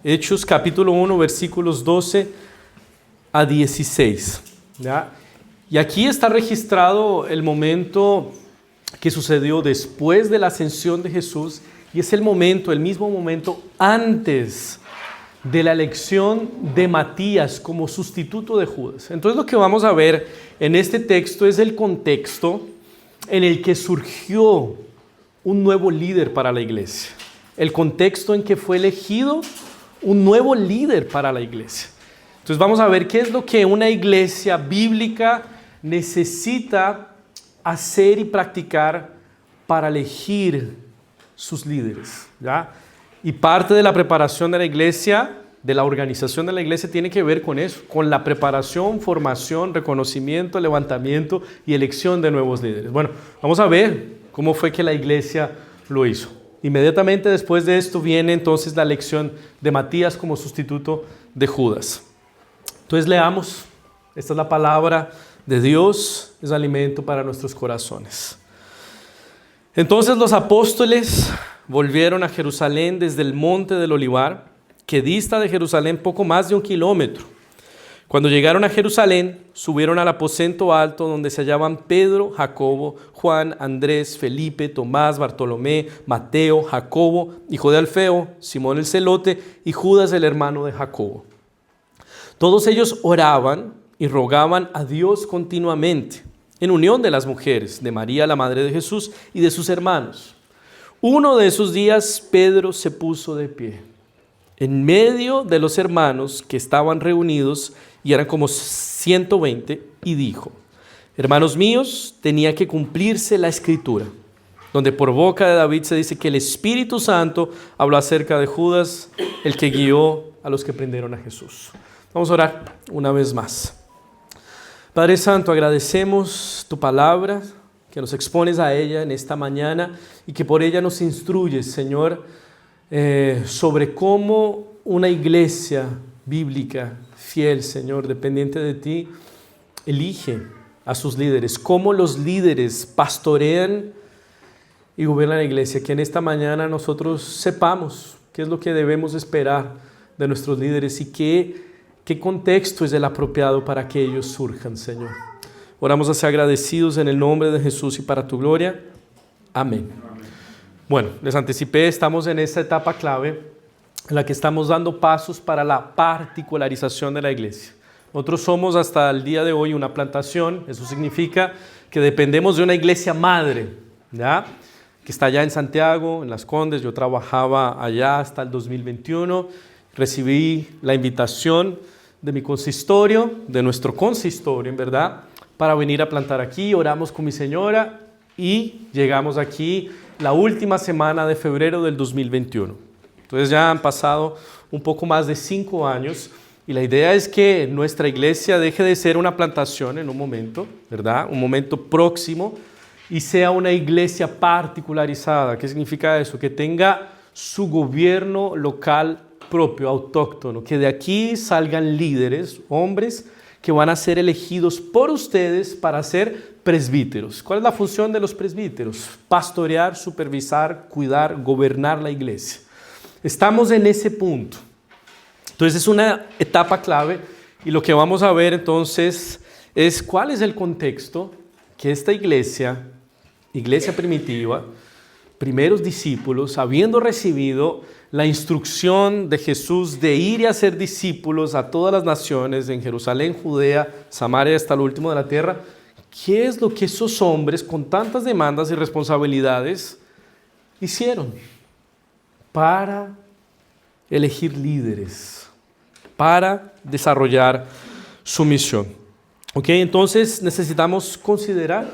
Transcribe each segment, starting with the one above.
Hechos capítulo 1, versículos 12 a 16. ¿Ya? Y aquí está registrado el momento que sucedió después de la ascensión de Jesús, y es el mismo momento antes de la elección de Matías como sustituto de Judas. Entonces lo que vamos a ver en este texto es el contexto en el que surgió un nuevo líder para la iglesia. El contexto en que fue elegido un nuevo líder para la iglesia. Entonces vamos a ver qué es lo que una iglesia bíblica necesita hacer y practicar para elegir sus líderes, ¿ya? Y parte de la preparación de la iglesia, de la organización de la iglesia, tiene que ver con eso, con la preparación, formación, reconocimiento, levantamiento y elección de nuevos líderes. Bueno, vamos a ver cómo fue que la iglesia lo hizo. Inmediatamente después de esto viene entonces la elección de Matías como sustituto de Judas. Entonces leamos, esta es la palabra de Dios, es alimento para nuestros corazones. Entonces los apóstoles volvieron a Jerusalén desde el monte del Olivar, que dista de Jerusalén poco más de 1 kilómetro. Cuando llegaron a Jerusalén, subieron al aposento alto donde se hallaban Pedro, Jacobo, Juan, Andrés, Felipe, Tomás, Bartolomé, Mateo, Jacobo, hijo de Alfeo, Simón el celote y Judas el hermano de Jacobo. Todos ellos oraban y rogaban a Dios continuamente, en unión de las mujeres, de María la madre de Jesús y de sus hermanos. Uno de esos días Pedro se puso de pie en medio de los hermanos que estaban reunidos, y eran como 120, y dijo: hermanos míos, tenía que cumplirse la escritura, donde por boca de David se dice que el Espíritu Santo habló acerca de Judas, el que guió a los que prendieron a Jesús. Vamos a orar una vez más. Padre Santo, agradecemos tu palabra, que nos expones a ella en esta mañana y que por ella nos instruyes, Señor, sobre cómo una iglesia bíblica, fiel, Señor, dependiente de ti, elige a sus líderes, cómo los líderes pastorean y gobiernan la iglesia. Que en esta mañana nosotros sepamos qué es lo que debemos esperar de nuestros líderes y qué contexto es el apropiado para que ellos surjan, Señor. Oramos así agradecidos en el nombre de Jesús y para tu gloria. Amén. Bueno, les anticipé, estamos en esta etapa clave en la que estamos dando pasos para la particularización de la iglesia. Nosotros somos hasta el día de hoy una plantación. Eso significa que dependemos de una iglesia madre, ¿ya? Que está allá en Santiago, en Las Condes. Yo trabajaba allá hasta el 2021. Recibí la invitación de mi consistorio, de nuestro consistorio, en verdad, para venir a plantar aquí. Oramos con mi señora y llegamos aquí la última semana de febrero del 2021. Entonces ya han pasado un poco más de 5 años y la idea es que nuestra iglesia deje de ser una plantación en un momento, ¿verdad? Un momento próximo, y sea una iglesia particularizada. ¿Qué significa eso? Que tenga su gobierno local propio, autóctono, que de aquí salgan líderes, hombres, que van a ser elegidos por ustedes para ser presbíteros. ¿Cuál es la función de los presbíteros? Pastorear, supervisar, cuidar, gobernar la iglesia. Estamos en ese punto. Entonces es una etapa clave y lo que vamos a ver entonces es cuál es el contexto que esta iglesia primitiva, primeros discípulos, habiendo recibido la instrucción de Jesús de ir y hacer discípulos a todas las naciones en Jerusalén, Judea, Samaria, hasta lo último de la tierra, ¿qué es lo que esos hombres con tantas demandas y responsabilidades hicieron para elegir líderes, para desarrollar su misión? ¿Ok? Entonces necesitamos considerar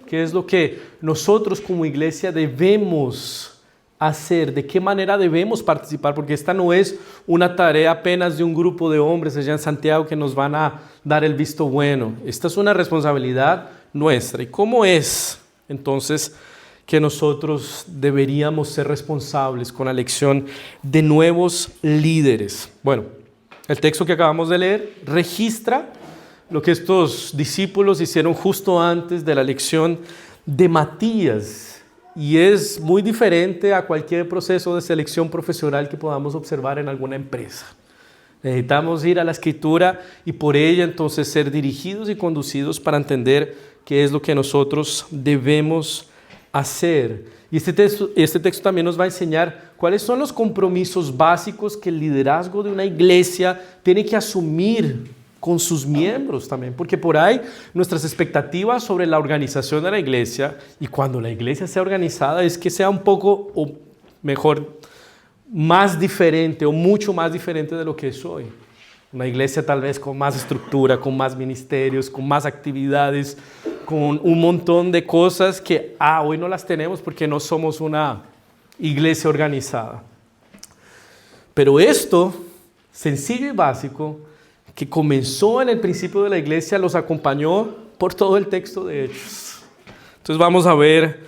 qué es lo que nosotros como iglesia debemos hacer, de qué manera debemos participar, porque esta no es una tarea apenas de un grupo de hombres allá en Santiago que nos van a dar el visto bueno. Esta es una responsabilidad nuestra. ¿Y cómo es entonces que nosotros deberíamos ser responsables con la elección de nuevos líderes? Bueno, el texto que acabamos de leer registra lo que estos discípulos hicieron justo antes de la elección de Matías y es muy diferente a cualquier proceso de selección profesional que podamos observar en alguna empresa. Necesitamos ir a la Escritura y por ella entonces ser dirigidos y conducidos para entender qué es lo que nosotros debemos hacer. Y este texto también nos va a enseñar cuáles son los compromisos básicos que el liderazgo de una iglesia tiene que asumir con sus miembros también, porque por ahí nuestras expectativas sobre la organización de la iglesia, y cuando la iglesia sea organizada, es que sea un poco, o mejor, más diferente o mucho más diferente de lo que es hoy. Una iglesia tal vez con más estructura, con más ministerios, con más actividades, con un montón de cosas que hoy no las tenemos porque no somos una iglesia organizada. Pero esto, sencillo y básico, que comenzó en el principio de la iglesia, los acompañó por todo el texto de Hechos. Entonces vamos a ver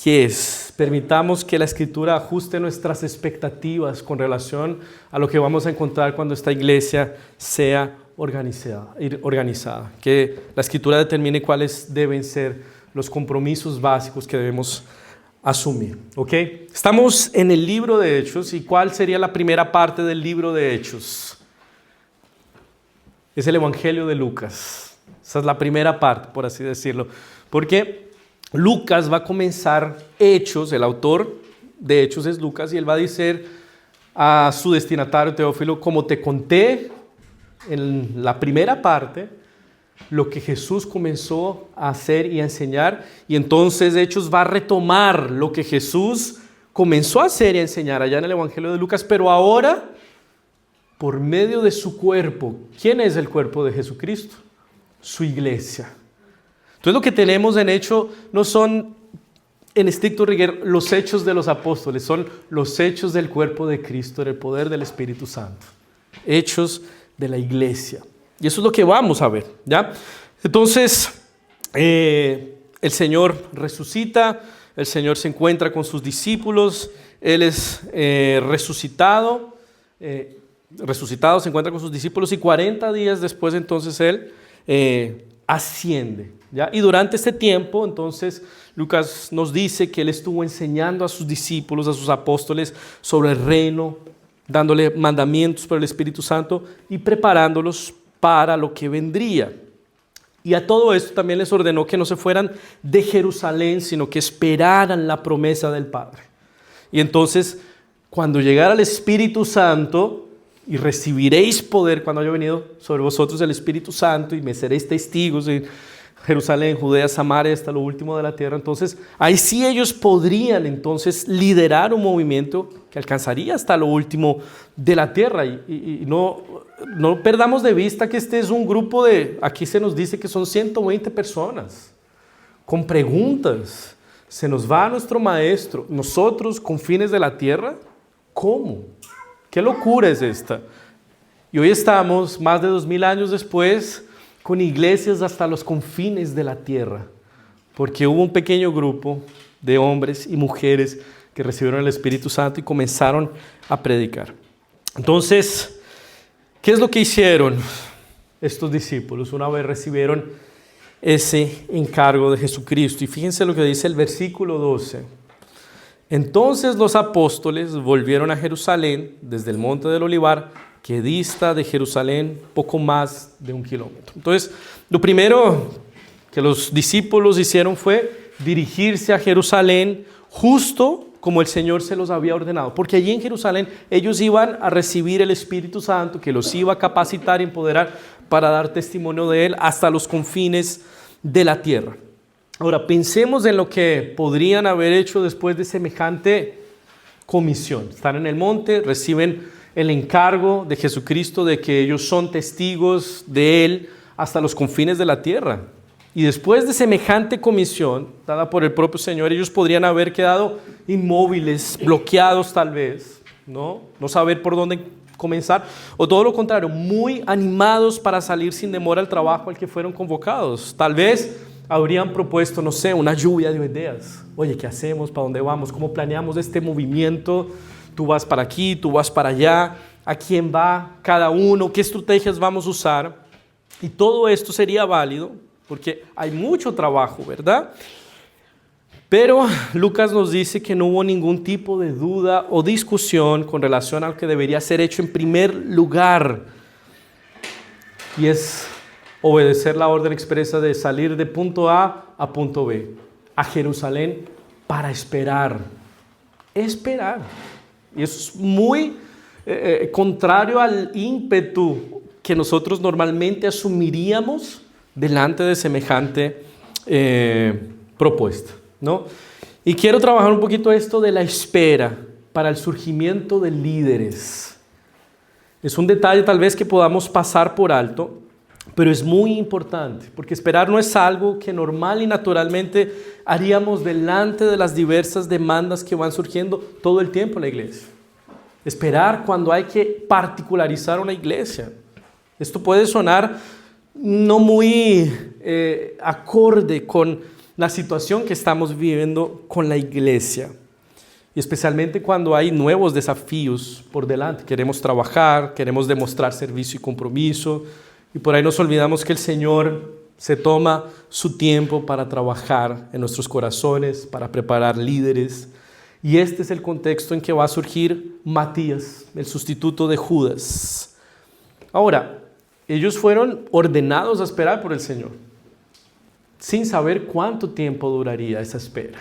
qué es. Permitamos que la Escritura ajuste nuestras expectativas con relación a lo que vamos a encontrar cuando esta iglesia sea organizada. Que la Escritura determine cuáles deben ser los compromisos básicos que debemos asumir. ¿Ok? Estamos en el libro de Hechos. ¿Y cuál sería la primera parte del libro de Hechos? Es el Evangelio de Lucas. Esa es la primera parte, por así decirlo. Porque Lucas va a comenzar Hechos, el autor de Hechos es Lucas, y él va a decir a su destinatario Teófilo, como te conté en la primera parte, lo que Jesús comenzó a hacer y a enseñar, y entonces Hechos va a retomar lo que Jesús comenzó a hacer y a enseñar allá en el Evangelio de Lucas, pero ahora por medio de su cuerpo. ¿Quién es el cuerpo de Jesucristo? Su iglesia. Entonces lo que tenemos en Hecho no son en estricto rigor los hechos de los apóstoles, son los hechos del cuerpo de Cristo en el poder del Espíritu Santo. Hechos de la iglesia. Y eso es lo que vamos a ver, ¿ya? Entonces, el Señor resucita, el Señor se encuentra con sus discípulos, Él es resucitado, se encuentra con sus discípulos y 40 días después entonces Él asciende, ¿ya? Y durante este tiempo entonces Lucas nos dice que Él estuvo enseñando a sus discípulos, a sus apóstoles sobre el reino, dándole mandamientos por el Espíritu Santo y preparándolos para lo que vendría. Y a todo esto también les ordenó que no se fueran de Jerusalén, sino que esperaran la promesa del Padre. Y entonces, cuando llegara el Espíritu Santo, y recibiréis poder cuando haya venido sobre vosotros el Espíritu Santo, y me seréis testigos en Jerusalén, Judea, Samaria, hasta lo último de la tierra. Entonces, ahí sí ellos podrían entonces liderar un movimiento que alcanzaría hasta lo último de la tierra. Y no perdamos de vista que este es un grupo de, aquí se nos dice que son 120 personas, con preguntas. Se nos va nuestro maestro, nosotros con fines de la tierra, ¿cómo? ¿Qué locura es esta? Y hoy estamos, más de 2000 años después, con iglesias hasta los confines de la tierra, porque hubo un pequeño grupo de hombres y mujeres que recibieron el Espíritu Santo y comenzaron a predicar. Entonces, ¿qué es lo que hicieron estos discípulos una vez recibieron ese encargo de Jesucristo? Y fíjense lo que dice el versículo 12. Entonces los apóstoles volvieron a Jerusalén desde el monte del Olivar, que dista de Jerusalén poco más de 1 kilómetro. Entonces, lo primero que los discípulos hicieron fue dirigirse a Jerusalén justo como el Señor se los había ordenado, porque allí en Jerusalén ellos iban a recibir el Espíritu Santo que los iba a capacitar y empoderar para dar testimonio de Él hasta los confines de la tierra. Ahora, pensemos en lo que podrían haber hecho después de semejante comisión. Están en el monte, reciben el encargo de Jesucristo de que ellos son testigos de Él hasta los confines de la tierra. Y después de semejante comisión, dada por el propio Señor, ellos podrían haber quedado inmóviles, bloqueados tal vez, no saber por dónde comenzar, o todo lo contrario, muy animados para salir sin demora al trabajo al que fueron convocados. Tal vez habrían propuesto, no sé, una lluvia de ideas. Oye, ¿qué hacemos? ¿Para dónde vamos? ¿Cómo planeamos este movimiento? Tú vas para aquí, tú vas para allá. ¿A quién va cada uno? ¿Qué estrategias vamos a usar? Y todo esto sería válido porque hay mucho trabajo, ¿verdad? Pero Lucas nos dice que no hubo ningún tipo de duda o discusión con relación a lo que debería ser hecho en primer lugar. Y es obedecer la orden expresa de salir de punto A a punto B, a Jerusalén, para esperar. Esperar. Y eso es muy contrario al ímpetu que nosotros normalmente asumiríamos delante de semejante propuesta, ¿no? Y quiero trabajar un poquito esto de la espera para el surgimiento de líderes. Es un detalle tal vez que podamos pasar por alto, pero es muy importante, porque esperar no es algo que normal y naturalmente haríamos delante de las diversas demandas que van surgiendo todo el tiempo en la iglesia. Esperar cuando hay que particularizar una iglesia. Esto puede sonar no muy acorde con la situación que estamos viviendo con la iglesia. Y especialmente cuando hay nuevos desafíos por delante. Queremos trabajar, queremos demostrar servicio y compromiso. Y por ahí nos olvidamos que el Señor se toma su tiempo para trabajar en nuestros corazones, para preparar líderes. Y este es el contexto en que va a surgir Matías, el sustituto de Judas. Ahora, ellos fueron ordenados a esperar por el Señor, sin saber cuánto tiempo duraría esa espera.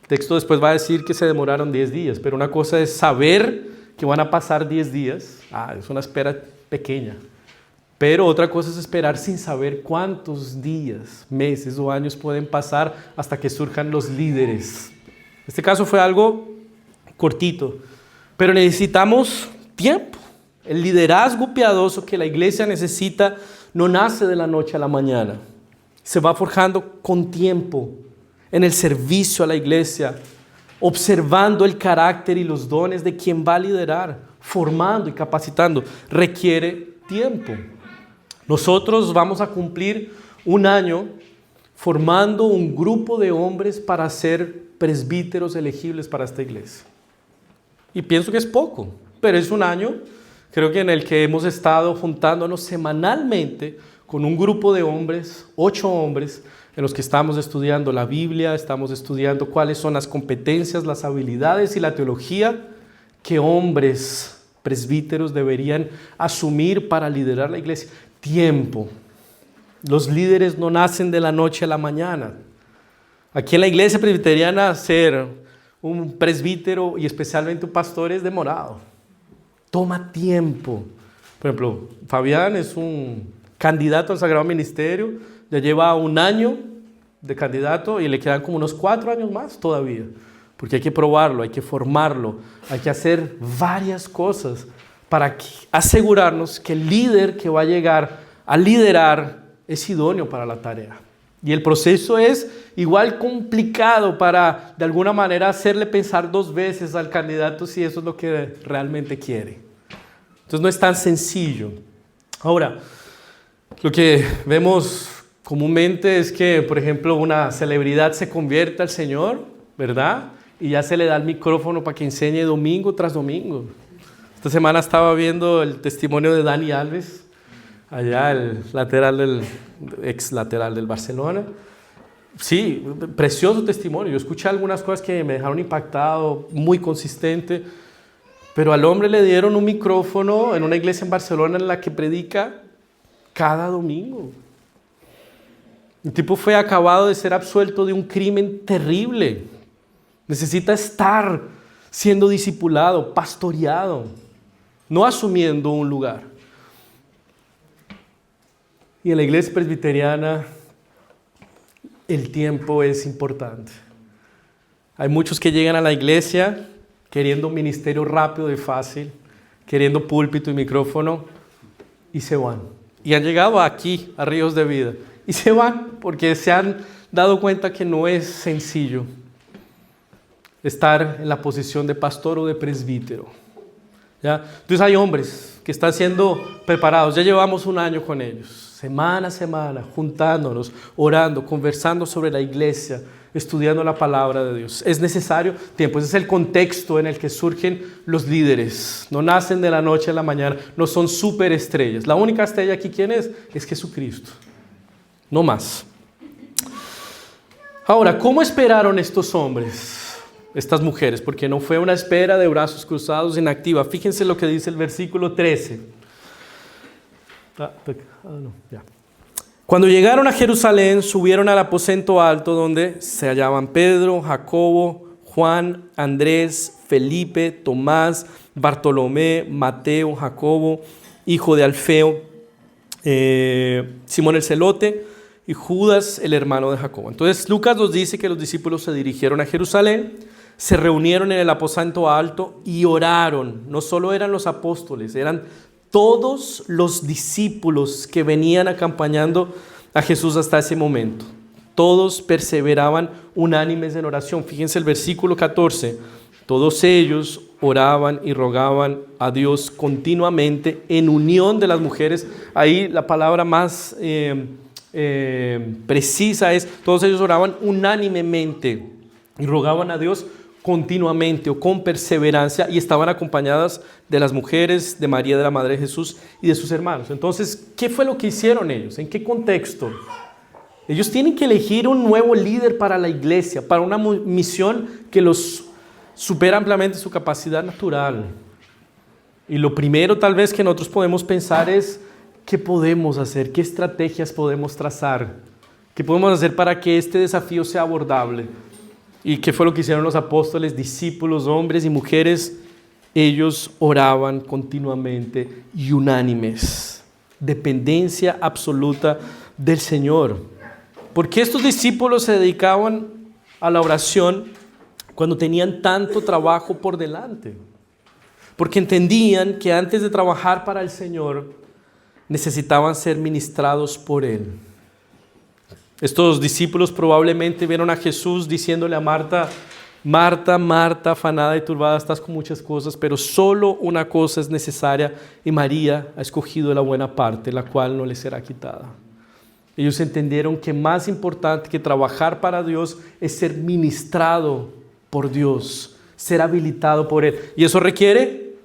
El texto después va a decir que se demoraron 10 días, pero una cosa es saber que van a pasar 10 días. Es una espera pequeña. Pero otra cosa es esperar sin saber cuántos días, meses o años pueden pasar hasta que surjan los líderes. Este caso fue algo cortito, pero necesitamos tiempo. El liderazgo piadoso que la iglesia necesita no nace de la noche a la mañana. Se va forjando con tiempo, en el servicio a la iglesia, observando el carácter y los dones de quien va a liderar, formando y capacitando. Requiere tiempo. Nosotros vamos a cumplir un año formando un grupo de hombres para ser presbíteros elegibles para esta iglesia. Y pienso que es poco, pero es un año, creo que en el que hemos estado juntándonos semanalmente con un grupo de hombres, 8 hombres, en los que estamos estudiando la Biblia, estamos estudiando cuáles son las competencias, las habilidades y la teología que hombres presbíteros deberían asumir para liderar la iglesia. Tiempo. Los líderes no nacen de la noche a la mañana. Aquí en la iglesia presbiteriana ser un presbítero y especialmente un pastor es demorado. Toma tiempo. Por ejemplo, Fabián es un candidato al Sagrado Ministerio, ya lleva un año de candidato y le quedan como unos 4 años más todavía, porque hay que probarlo, hay que formarlo, hay que hacer varias cosas para asegurarnos que el líder que va a llegar a liderar es idóneo para la tarea. Y el proceso es igual complicado para de alguna manera hacerle pensar 2 veces al candidato si eso es lo que realmente quiere. Entonces no es tan sencillo. Ahora, lo que vemos comúnmente es que, por ejemplo, una celebridad se convierte al Señor, ¿verdad? Y ya se le da el micrófono para que enseñe domingo tras domingo. Esta semana estaba viendo el testimonio de Dani Alves, allá el ex lateral del Barcelona. Sí, precioso testimonio. Yo escuché algunas cosas que me dejaron impactado, muy consistente, pero al hombre le dieron un micrófono en una iglesia en Barcelona en la que predica cada domingo. El tipo fue acabado de ser absuelto de un crimen terrible. Necesita estar siendo discipulado, pastoreado, no asumiendo un lugar. Y en la iglesia presbiteriana el tiempo es importante. Hay muchos que llegan a la iglesia queriendo un ministerio rápido y fácil, queriendo púlpito y micrófono, y se van. Y han llegado aquí, a Ríos de Vida, y se van porque se han dado cuenta que no es sencillo estar en la posición de pastor o de presbítero. ¿Ya? Entonces hay hombres que están siendo preparados, ya llevamos un año con ellos, semana a semana, juntándonos, orando, conversando sobre la iglesia, estudiando la palabra de Dios. Es necesario tiempo, ese es el contexto en el que surgen los líderes. No nacen de la noche a la mañana, no son superestrellas. La única estrella aquí, ¿quién es? Es Jesucristo, no más. Ahora, ¿cómo esperaron estos hombres, estas mujeres? Porque no fue una espera de brazos cruzados inactiva. Fíjense lo que dice el versículo 13. Cuando llegaron a Jerusalén, subieron al aposento alto donde se hallaban Pedro, Jacobo, Juan, Andrés, Felipe, Tomás, Bartolomé, Mateo, Jacobo, hijo de Alfeo, Simón el Celote y Judas, el hermano de Jacobo. Entonces Lucas nos dice que los discípulos se dirigieron a Jerusalén, se reunieron en el aposento alto y oraron. No solo eran los apóstoles, eran todos los discípulos que venían acompañando a Jesús hasta ese momento. Todos perseveraban unánimes en oración. Fíjense el versículo 14. Todos ellos oraban y rogaban a Dios continuamente en unión de las mujeres. Ahí la palabra más precisa es, todos ellos oraban unánimemente y rogaban a Dios continuamente o con perseverancia, y estaban acompañadas de las mujeres, de María, de la Madre de Jesús y de sus hermanos. Entonces, ¿qué fue lo que hicieron ellos? ¿En qué contexto? Ellos tienen que elegir un nuevo líder para la iglesia, para una misión que los supera ampliamente su capacidad natural. Y lo primero tal vez que nosotros podemos pensar es, ¿qué podemos hacer? ¿Qué estrategias podemos trazar? ¿Qué podemos hacer para que este desafío sea abordable? ¿Y qué fue lo que hicieron los apóstoles, discípulos, hombres y mujeres? Ellos oraban continuamente y unánimes. Dependencia absoluta del Señor. ¿Por qué estos discípulos se dedicaban a la oración cuando tenían tanto trabajo por delante? Porque entendían que antes de trabajar para el Señor, necesitaban ser ministrados por Él. Estos discípulos probablemente vieron a Jesús diciéndole a Marta: Marta, Marta, afanada y turbada estás con muchas cosas, pero solo una cosa es necesaria, y María ha escogido la buena parte, la cual no le será quitada. Ellos entendieron que más importante que trabajar para Dios es ser ministrado por Dios, ser habilitado por Él. Y eso requiere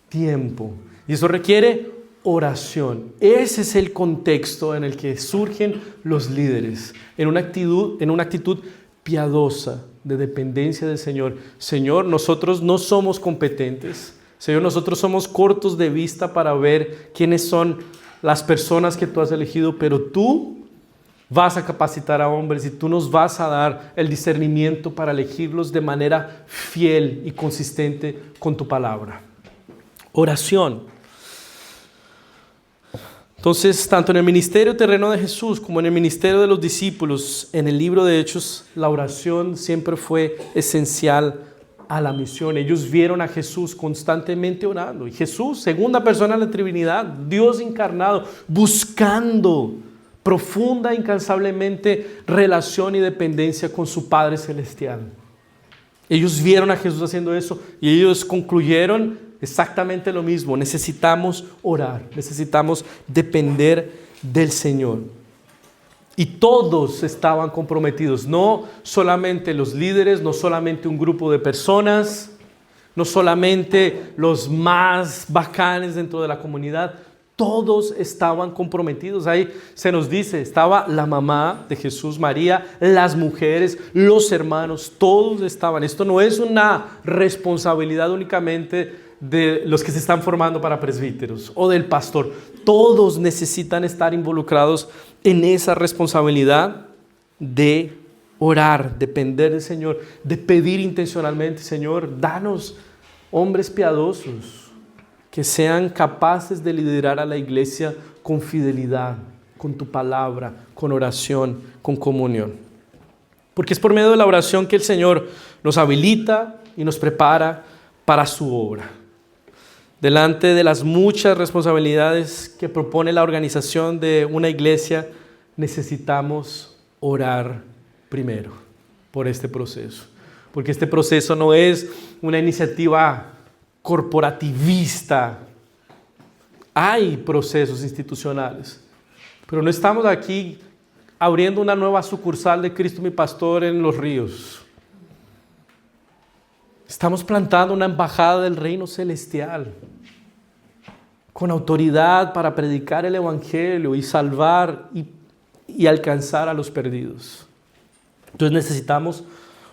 tiempo, y eso requiere oración. Ese es el contexto en el que surgen los líderes, en una actitud piadosa de dependencia del Señor. Señor, nosotros no somos competentes. Señor, nosotros somos cortos de vista para ver quiénes son las personas que tú has elegido, pero tú vas a capacitar a hombres y tú nos vas a dar el discernimiento para elegirlos de manera fiel y consistente con tu palabra. Oración. Entonces, tanto en el ministerio terreno de Jesús como en el ministerio de los discípulos, en el libro de Hechos, la oración siempre fue esencial a la misión. Ellos vieron a Jesús constantemente orando. Y Jesús, segunda persona de la Trinidad, Dios encarnado, buscando profunda, incansablemente relación y dependencia con su Padre Celestial. Ellos vieron a Jesús haciendo eso y ellos concluyeron exactamente lo mismo. Necesitamos orar, necesitamos depender del Señor. Y todos estaban comprometidos, no solamente los líderes, no solamente un grupo de personas, no solamente los más bacanes dentro de la comunidad. Todos estaban comprometidos. Ahí se nos dice, estaba la mamá de Jesús, María, las mujeres, los hermanos, todos estaban. Esto no es una responsabilidad únicamente de los que se están formando para presbíteros o del pastor. Todos necesitan estar involucrados en esa responsabilidad de orar, depender del Señor, de pedir intencionalmente: Señor, danos hombres piadosos que sean capaces de liderar a la iglesia con fidelidad, con tu palabra, con oración, con comunión. Porque es por medio de la oración que el Señor nos habilita y nos prepara para su obra. Delante de las muchas responsabilidades que propone la organización de una iglesia, necesitamos orar primero por este proceso. Porque este proceso no es una iniciativa corporativista. Hay procesos institucionales, pero no estamos aquí abriendo una nueva sucursal de Cristo mi Pastor en Los Ríos. Estamos plantando una embajada del reino celestial con autoridad para predicar el evangelio y salvar y alcanzar a los perdidos. Entonces necesitamos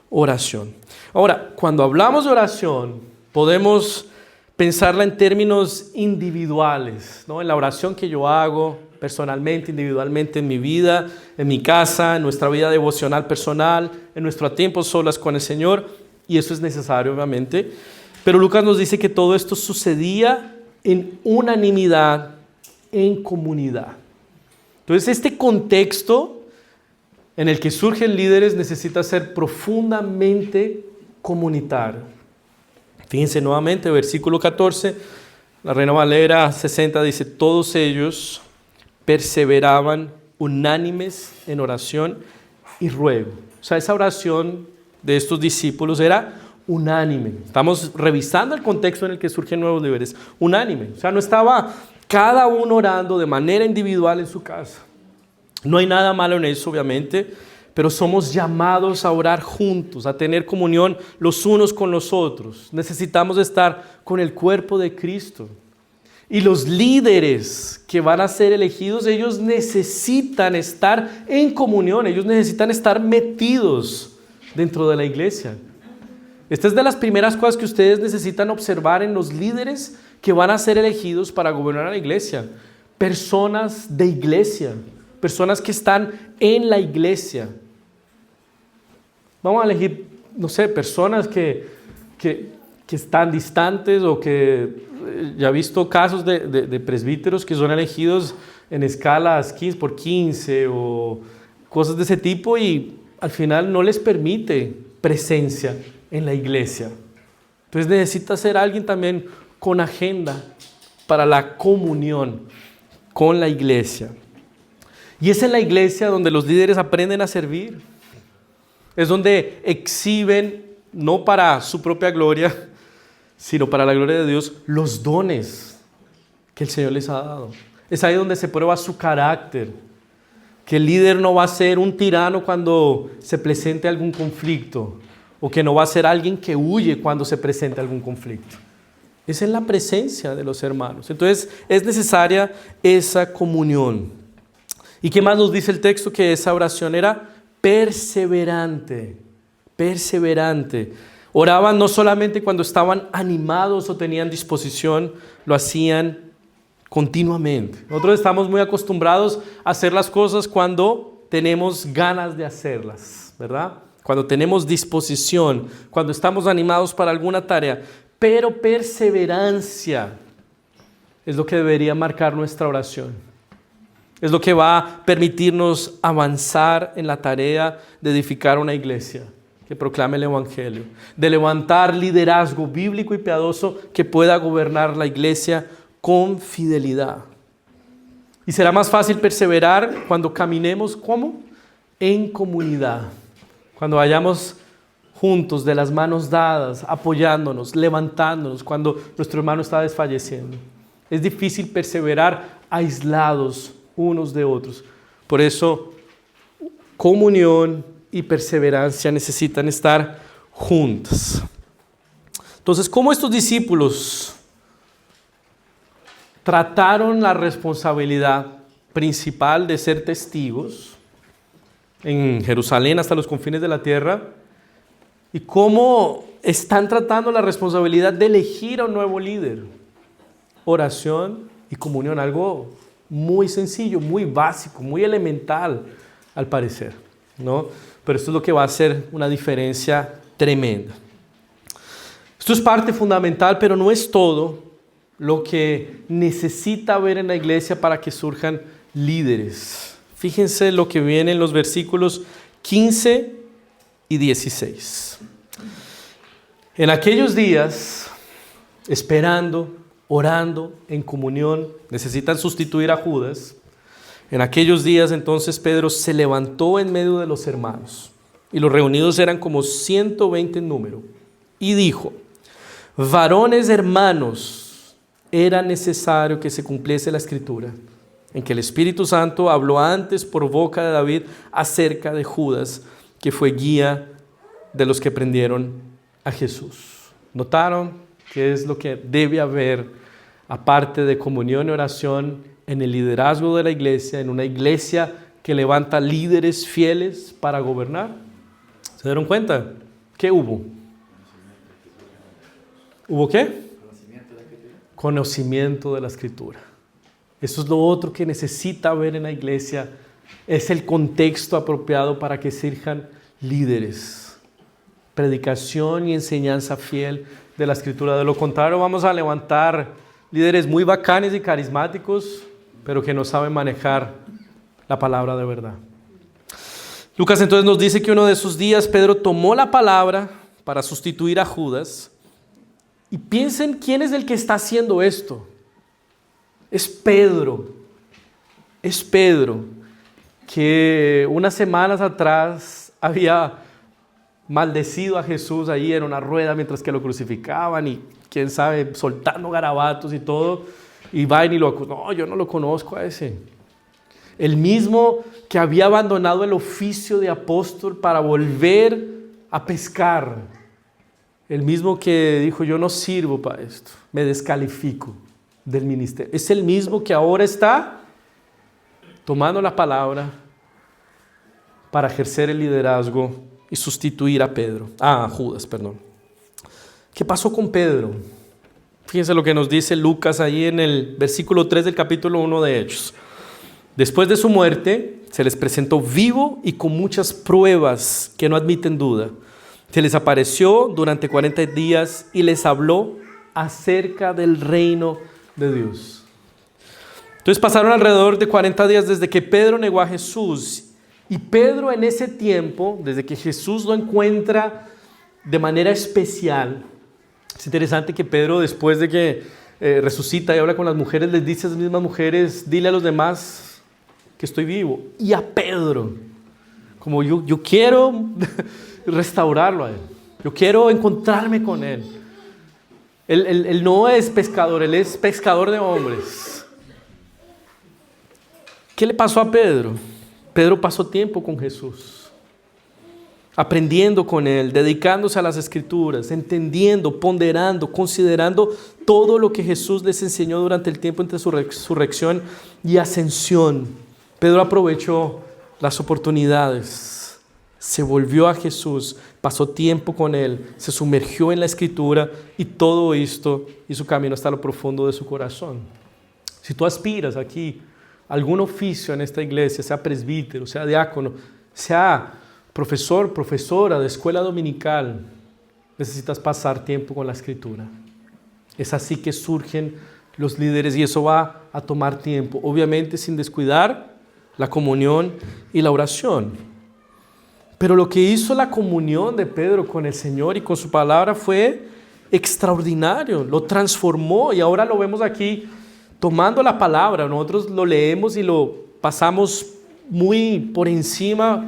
oración. Ahora, cuando hablamos de oración, podemos pensarla en términos individuales, ¿no? En la oración que yo hago personalmente, individualmente en mi vida, en mi casa, en nuestra vida devocional personal, en nuestro tiempo solas con el Señor, y eso es necesario obviamente. Pero Lucas nos dice que todo esto sucedía en unanimidad, en comunidad. Entonces este contexto en el que surgen líderes necesita ser profundamente comunitario. Fíjense nuevamente, versículo 14, la Reina Valera 60 dice, todos ellos perseveraban unánimes en oración y ruego. O sea, esa oración de estos discípulos era unánime. Estamos revisando el contexto en el que surgen nuevos líderes. Unánime. O sea, no estaba cada uno orando de manera individual en su casa. No hay nada malo en eso, obviamente, pero somos llamados a orar juntos, a tener comunión los unos con los otros. Necesitamos estar con el cuerpo de Cristo. Y los líderes que van a ser elegidos, ellos necesitan estar en comunión, ellos necesitan estar metidos dentro de la iglesia. Esta es de las primeras cosas que ustedes necesitan observar en los líderes que van a ser elegidos para gobernar la iglesia. Personas de iglesia, personas que están en la iglesia. Vamos a elegir, no sé, personas que están distantes o que ya he visto casos de presbíteros que son elegidos en escalas 15 por 15 o cosas de ese tipo y al final no les permite presencia en la iglesia. Entonces necesita ser alguien también con agenda para la comunión con la iglesia. Y es en la iglesia donde los líderes aprenden a servir. Es donde exhiben, no para su propia gloria, sino para la gloria de Dios, los dones que el Señor les ha dado. Es ahí donde se prueba su carácter. Que el líder no va a ser un tirano cuando se presente algún conflicto, o que no va a ser alguien que huye cuando se presente algún conflicto. Es en la presencia de los hermanos. Entonces es necesaria esa comunión. ¿Y qué más nos dice el texto? Que esa oración era perseverante, perseverante. Oraban no solamente cuando estaban animados o tenían disposición, lo hacían continuamente. Nosotros estamos muy acostumbrados a hacer las cosas cuando tenemos ganas de hacerlas, ¿verdad? Cuando tenemos disposición, cuando estamos animados para alguna tarea. Pero perseverancia es lo que debería marcar nuestra oración. Es lo que va a permitirnos avanzar en la tarea de edificar una iglesia que proclame el Evangelio, de levantar liderazgo bíblico y piadoso que pueda gobernar la iglesia con fidelidad. Y será más fácil perseverar cuando caminemos, ¿cómo? En comunidad. Cuando vayamos juntos, de las manos dadas, apoyándonos, levantándonos, cuando nuestro hermano está desfalleciendo. Es difícil perseverar aislados unos de otros. Por eso, comunión y perseverancia necesitan estar juntas. Entonces, ¿cómo estos discípulos trataron la responsabilidad principal de ser testigos en Jerusalén hasta los confines de la tierra? ¿Y cómo están tratando la responsabilidad de elegir a un nuevo líder? Oración y comunión, algo muy sencillo, muy básico, muy elemental al parecer, ¿no? Pero esto es lo que va a hacer una diferencia tremenda. Esto es parte fundamental, pero no es todo lo que necesita haber en la iglesia para que surjan líderes. Fíjense lo que viene en los versículos 15 y 16. En aquellos días, esperando, orando, en comunión, necesitan sustituir a Judas. En aquellos días entonces Pedro se levantó en medio de los hermanos, y los reunidos eran como 120 en número, y dijo: varones hermanos, era necesario que se cumpliese la escritura, en que el Espíritu Santo habló antes por boca de David acerca de Judas, que fue guía de los que prendieron a Jesús. ¿Notaron qué es lo que debe haber, aparte de comunión y oración, en el liderazgo de la iglesia, en una iglesia que levanta líderes fieles para gobernar? ¿Se dieron cuenta? ¿Qué hubo? ¿Hubo qué? Conocimiento de la Escritura. Eso es lo otro que necesita ver en la iglesia. Es el contexto apropiado para que sirvan líderes. Predicación y enseñanza fiel de la Escritura. De lo contrario, vamos a levantar líderes muy bacanes y carismáticos, pero que no saben manejar la palabra de verdad. Lucas entonces nos dice que uno de esos días Pedro tomó la palabra para sustituir a Judas. Y piensen quién es el que está haciendo esto. Es Pedro. Es Pedro, que unas semanas atrás había maldecido a Jesús ahí en una rueda mientras que lo crucificaban y quién sabe, soltando garabatos y todo. Y va y lo acusa. No, yo no lo conozco a ese. El mismo que había abandonado el oficio de apóstol para volver a pescar. El mismo que dijo, yo no sirvo para esto, me descalifico del ministerio. Es el mismo que ahora está tomando la palabra para ejercer el liderazgo y sustituir a Judas, perdón. ¿Qué pasó con Pedro? Fíjense lo que nos dice Lucas ahí en el versículo 3 del capítulo 1 de Hechos. Después de su muerte, se les presentó vivo y con muchas pruebas que no admiten duda. Se les apareció durante 40 días y les habló acerca del reino de Dios. Entonces pasaron alrededor de 40 días desde que Pedro negó a Jesús. Y Pedro en ese tiempo, desde que Jesús lo encuentra de manera especial, es interesante que Pedro después de que resucita y habla con las mujeres, les dice a esas mismas mujeres, dile a los demás que estoy vivo. Y a Pedro, como yo quiero restaurarlo a él. Yo quiero encontrarme con él. Él no es pescador, él es pescador de hombres. ¿Qué le pasó a Pedro? Pedro pasó tiempo con Jesús, aprendiendo con él, dedicándose a las Escrituras, entendiendo, ponderando, considerando todo lo que Jesús les enseñó durante el tiempo entre su resurrección y ascensión. Pedro aprovechó las oportunidades. Se volvió a Jesús, pasó tiempo con Él, se sumergió en la Escritura y todo esto hizo camino hasta lo profundo de su corazón. Si tú aspiras aquí a algún oficio en esta iglesia, sea presbítero, sea diácono, sea profesor, profesora de escuela dominical, necesitas pasar tiempo con la Escritura. Es así que surgen los líderes y eso va a tomar tiempo, obviamente sin descuidar la comunión y la oración. Pero lo que hizo la comunión de Pedro con el Señor y con su palabra fue extraordinario, lo transformó y ahora lo vemos aquí tomando la palabra. Nosotros lo leemos y lo pasamos muy por encima,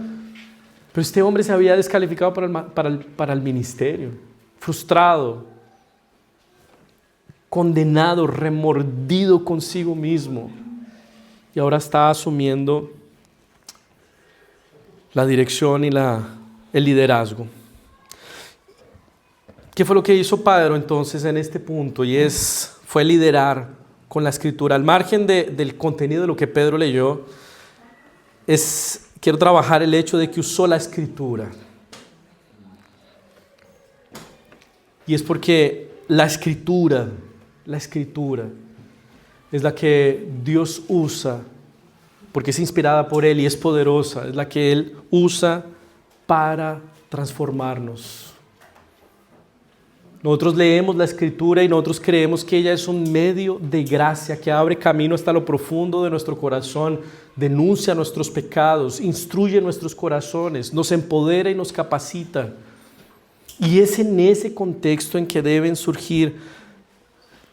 pero este hombre se había descalificado para el ministerio, frustrado, condenado, remordido consigo mismo y ahora está asumiendo la dirección y el liderazgo. ¿Qué fue lo que hizo Pedro entonces en este punto? Fue liderar con la Escritura. Al margen del contenido de lo que Pedro leyó, quiero trabajar el hecho de que usó la Escritura. Y es porque la Escritura es la que Dios usa, porque es inspirada por Él y es poderosa, es la que Él usa para transformarnos. Nosotros leemos la Escritura y nosotros creemos que ella es un medio de gracia que abre camino hasta lo profundo de nuestro corazón, denuncia nuestros pecados, instruye nuestros corazones, nos empodera y nos capacita. Y es en ese contexto en que deben surgir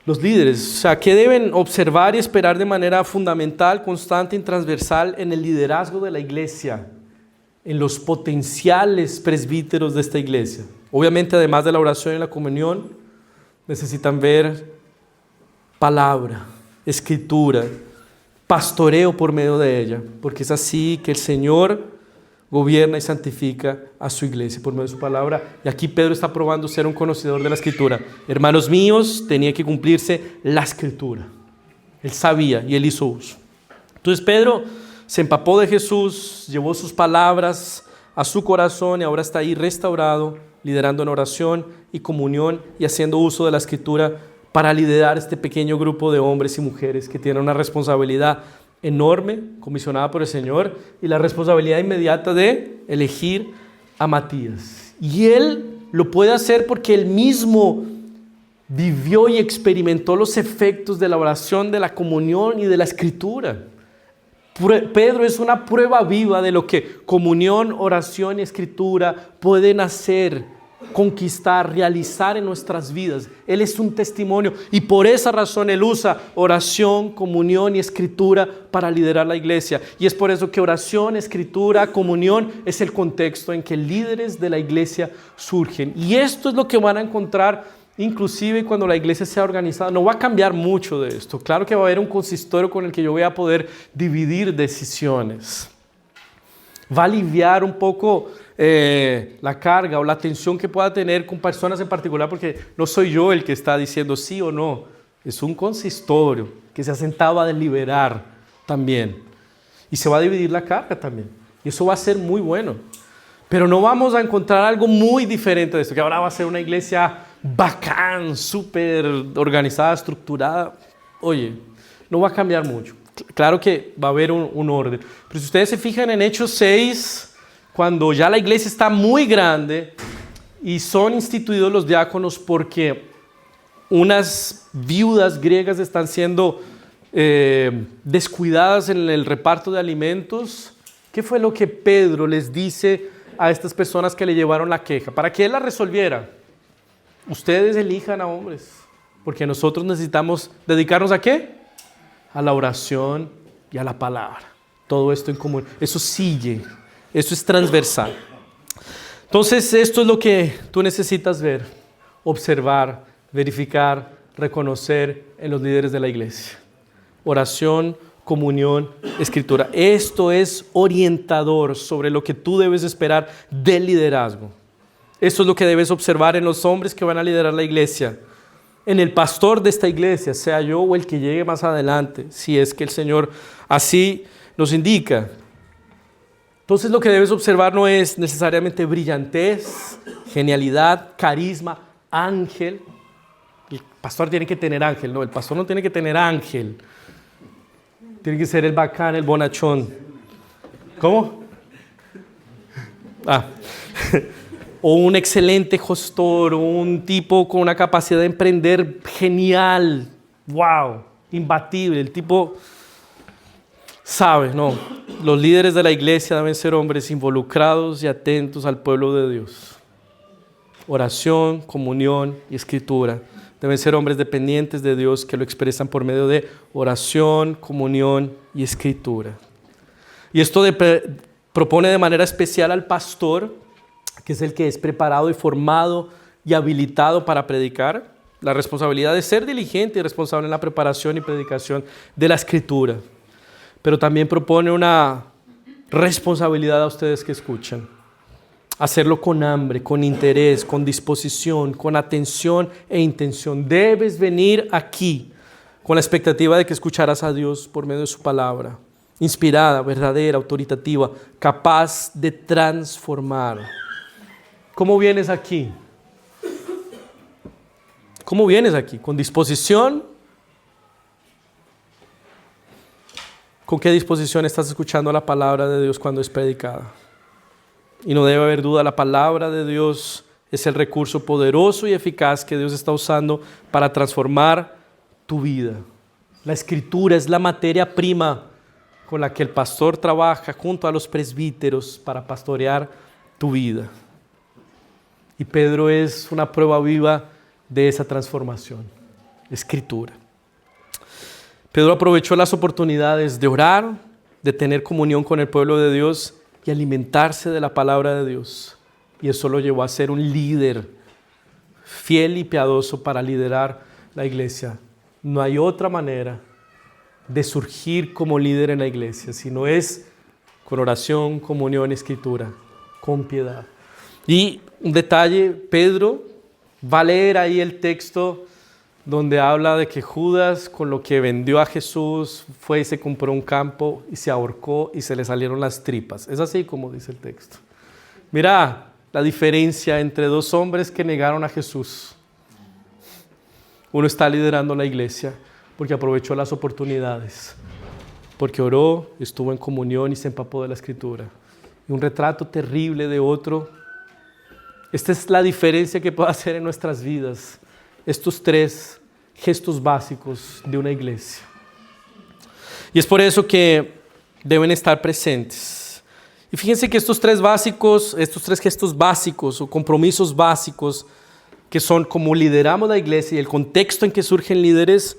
los líderes, o sea, que deben observar y esperar de manera fundamental, constante y transversal en el liderazgo de la iglesia, en los potenciales presbíteros de esta iglesia. Obviamente, además de la oración y la comunión, necesitan ver palabra, Escritura, pastoreo por medio de ella, porque es así que el Señor gobierna y santifica a su iglesia por medio de su palabra. Y aquí Pedro está probando ser un conocedor de la Escritura. Hermanos míos, tenía que cumplirse la Escritura. Él sabía y él hizo uso. Entonces Pedro se empapó de Jesús, llevó sus palabras a su corazón y ahora está ahí restaurado, liderando en oración y comunión y haciendo uso de la Escritura para liderar este pequeño grupo de hombres y mujeres que tienen una responsabilidad enorme, comisionada por el Señor, y la responsabilidad inmediata de elegir a Matías. Y él lo puede hacer porque él mismo vivió y experimentó los efectos de la oración, de la comunión y de la Escritura. Pedro es una prueba viva de lo que comunión, oración y Escritura pueden hacer, conquistar, realizar en nuestras vidas. Él es un testimonio y por esa razón él usa oración, comunión y Escritura para liderar la iglesia. Y es por eso que oración, Escritura, comunión es el contexto en que líderes de la iglesia surgen. Y esto es lo que van a encontrar inclusive cuando la iglesia sea organizada. No va a cambiar mucho de esto. Claro que va a haber un consistorio con el que yo voy a poder dividir decisiones. Va a aliviar un poco la carga o la tensión que pueda tener con personas en particular, porque no soy yo el que está diciendo sí o no. Es un consistorio que se ha sentado a deliberar también. Y se va a dividir la carga también. Y eso va a ser muy bueno. Pero no vamos a encontrar algo muy diferente de esto, que ahora va a ser una iglesia bacán, súper organizada, estructurada. Oye, no va a cambiar mucho. Claro que va a haber un orden. Pero si ustedes se fijan en Hechos 6, cuando ya la iglesia está muy grande y son instituidos los diáconos porque unas viudas griegas están siendo descuidadas en el reparto de alimentos, ¿qué fue lo que Pedro les dice a estas personas que le llevaron la queja? Para que él la resolviera. Ustedes elijan a hombres, porque nosotros necesitamos dedicarnos ¿a qué? A la oración y a la palabra. Todo esto en común. Eso sigue, eso es transversal. Entonces, esto es lo que tú necesitas ver, observar, verificar, reconocer en los líderes de la iglesia. Oración, comunión, Escritura. Esto es orientador sobre lo que tú debes esperar del liderazgo. Esto es lo que debes observar en los hombres que van a liderar la iglesia, en el pastor de esta iglesia, sea yo o el que llegue más adelante, si es que el Señor así nos indica. Entonces lo que debes observar no es necesariamente brillantez, genialidad, carisma, ángel. El pastor tiene que tener ángel, no, el pastor no tiene que tener ángel. Tiene que ser el bacán, el bonachón. ¿Cómo? O un excelente gestor, o un tipo con una capacidad de emprender genial, wow, imbatible. El tipo sabe, no. Los líderes de la iglesia deben ser hombres involucrados y atentos al pueblo de Dios. Oración, comunión y Escritura. Deben ser hombres dependientes de Dios que lo expresan por medio de oración, comunión y Escritura. Y esto propone de manera especial al pastor, que es el que es preparado y formado y habilitado para predicar, la responsabilidad de ser diligente y responsable en la preparación y predicación de la Escritura. Pero también propone una responsabilidad a ustedes que escuchan. Hacerlo con hambre, con interés, con disposición, con atención e intención. Debes venir aquí con la expectativa de que escucharás a Dios por medio de su palabra, inspirada, verdadera, autoritativa, capaz de transformar. ¿Cómo vienes aquí? ¿Cómo vienes aquí? ¿Con disposición? ¿Con qué disposición estás escuchando la palabra de Dios cuando es predicada? Y no debe haber duda, la palabra de Dios es el recurso poderoso y eficaz que Dios está usando para transformar tu vida. La Escritura es la materia prima con la que el pastor trabaja junto a los presbíteros para pastorear tu vida. Y Pedro es una prueba viva de esa transformación. Escritura. Pedro aprovechó las oportunidades de orar, de tener comunión con el pueblo de Dios y alimentarse de la palabra de Dios. Y eso lo llevó a ser un líder fiel y piadoso para liderar la iglesia. No hay otra manera de surgir como líder en la iglesia, sino es con oración, comunión, Escritura, con piedad. Y un detalle, Pedro va a leer ahí el texto donde habla de que Judas, con lo que vendió a Jesús, fue y se compró un campo y se ahorcó y se le salieron las tripas. Es así como dice el texto. Mira la diferencia entre dos hombres que negaron a Jesús. Uno está liderando la iglesia porque aprovechó las oportunidades, porque oró, estuvo en comunión y se empapó de la Escritura. Y un retrato terrible de otro. Esta es la diferencia que puede hacer en nuestras vidas. Estos tres gestos básicos de una iglesia. Y es por eso que deben estar presentes. Y fíjense que estos tres gestos básicos o compromisos básicos, que son como lideramos la iglesia y el contexto en que surgen líderes,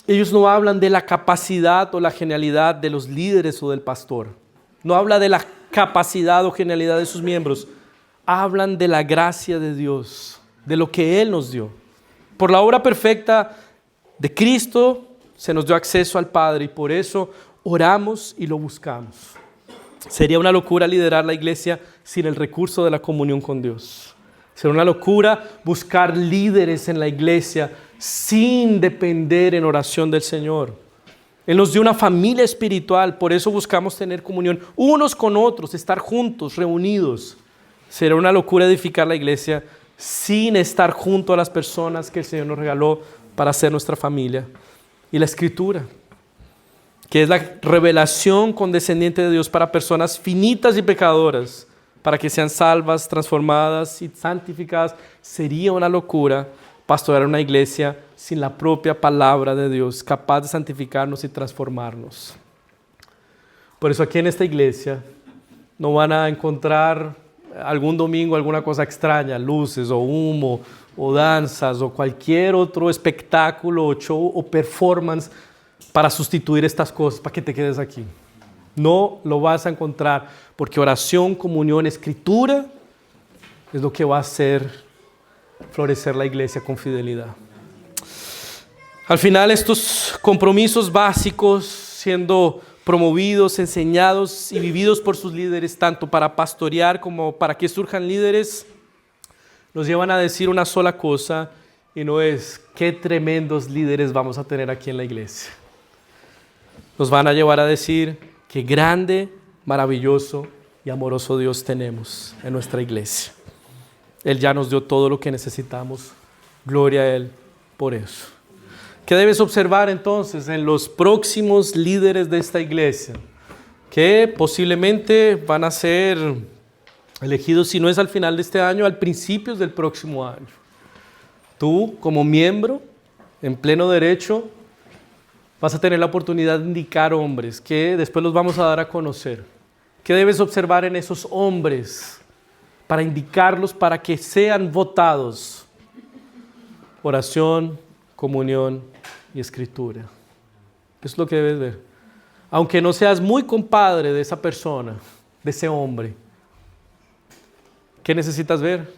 ellos no hablan de la capacidad o la genialidad de los líderes o del pastor. No habla de la capacidad o genialidad de sus miembros. Hablan de la gracia de Dios, de lo que Él nos dio. Por la obra perfecta de Cristo se nos dio acceso al Padre y por eso oramos y lo buscamos. Sería una locura liderar la iglesia sin el recurso de la comunión con Dios. Sería una locura buscar líderes en la iglesia sin depender en oración del Señor. Él nos dio una familia espiritual, por eso buscamos tener comunión unos con otros, estar juntos, reunidos. Será una locura edificar la iglesia sin estar junto a las personas que el Señor nos regaló para ser nuestra familia. Y la Escritura, que es la revelación condescendiente de Dios para personas finitas y pecadoras, para que sean salvas, transformadas y santificadas. Sería una locura pastorear una iglesia sin la propia palabra de Dios, capaz de santificarnos y transformarnos. Por eso aquí en esta iglesia no van a encontrar algún domingo alguna cosa extraña, luces o humo o danzas o cualquier otro espectáculo o show o performance para sustituir estas cosas, para que te quedes aquí. No lo vas a encontrar, porque oración, comunión, escritura es lo que va a hacer florecer la iglesia con fidelidad. Al final, estos compromisos básicos siendo promovidos, enseñados y vividos por sus líderes, tanto para pastorear como para que surjan líderes, nos llevan a decir una sola cosa, y no es qué tremendos líderes vamos a tener aquí en la iglesia. Nos van a llevar a decir qué grande, maravilloso y amoroso Dios tenemos en nuestra iglesia. Él ya nos dio todo lo que necesitamos. Gloria a Él por eso. ¿Qué debes observar entonces en los próximos líderes de esta iglesia? Que posiblemente van a ser elegidos, si no es al final de este año, al principio del próximo año. Tú, como miembro, en pleno derecho, vas a tener la oportunidad de indicar hombres que después los vamos a dar a conocer. ¿Qué debes observar en esos hombres para indicarlos para que sean votados? Oración, comunión y escritura. Es lo que debes ver. Aunque no seas muy compadre de esa persona, de ese hombre, ¿qué necesitas ver?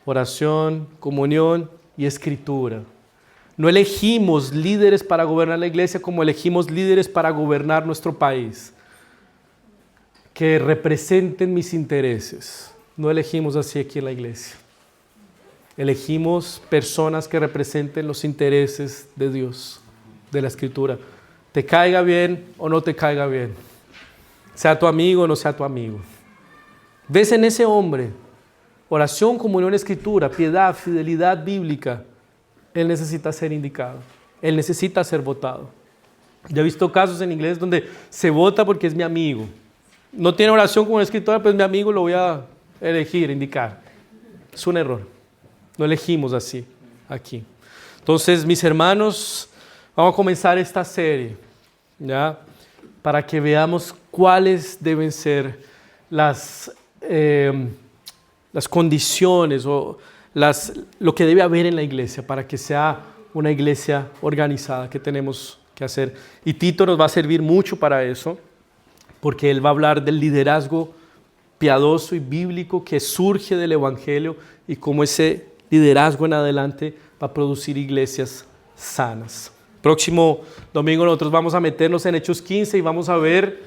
Oración, comunión y escritura. No elegimos líderes para gobernar la iglesia como elegimos líderes para gobernar nuestro país, que representen mis intereses. No elegimos así aquí en la iglesia. Elegimos personas que representen los intereses de Dios, de la Escritura. Te caiga bien o no te caiga bien. Sea tu amigo o no sea tu amigo. ¿Ves en ese hombre oración, comunión, escritura, piedad, fidelidad bíblica? Él necesita ser indicado. Él necesita ser votado. Yo he visto casos en inglés donde se vota porque es mi amigo. No tiene oración como escritura, pues mi amigo lo voy a elegir, indicar. Es un error. No elegimos así aquí. Entonces, mis hermanos, vamos a comenzar esta serie, ¿ya? Para que veamos cuáles deben ser las condiciones o lo que debe haber en la iglesia para que sea una iglesia organizada que tenemos que hacer. Y Tito nos va a servir mucho para eso, porque él va a hablar del liderazgo piadoso y bíblico que surge del Evangelio y cómo ese liderazgo en adelante va a producir iglesias sanas. Próximo domingo nosotros vamos a meternos en Hechos 15 y vamos a ver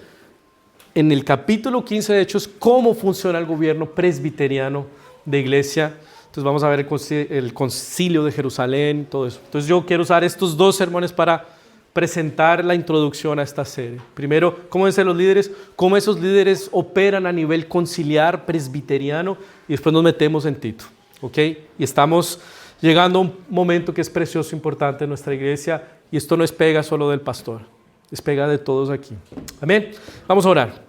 en el capítulo 15 de Hechos cómo funciona el gobierno presbiteriano de iglesia. Entonces vamos a ver el concilio de Jerusalén, todo eso. Entonces yo quiero usar estos dos sermones para presentar la introducción a esta serie. Primero, cómo deben ser los líderes, cómo esos líderes operan a nivel conciliar presbiteriano, y después nos metemos en Tito. ¿Ok? Y estamos llegando a un momento que es precioso, importante en nuestra iglesia, y esto no es pega solo del pastor, es pega de todos aquí. Amén. Vamos a orar.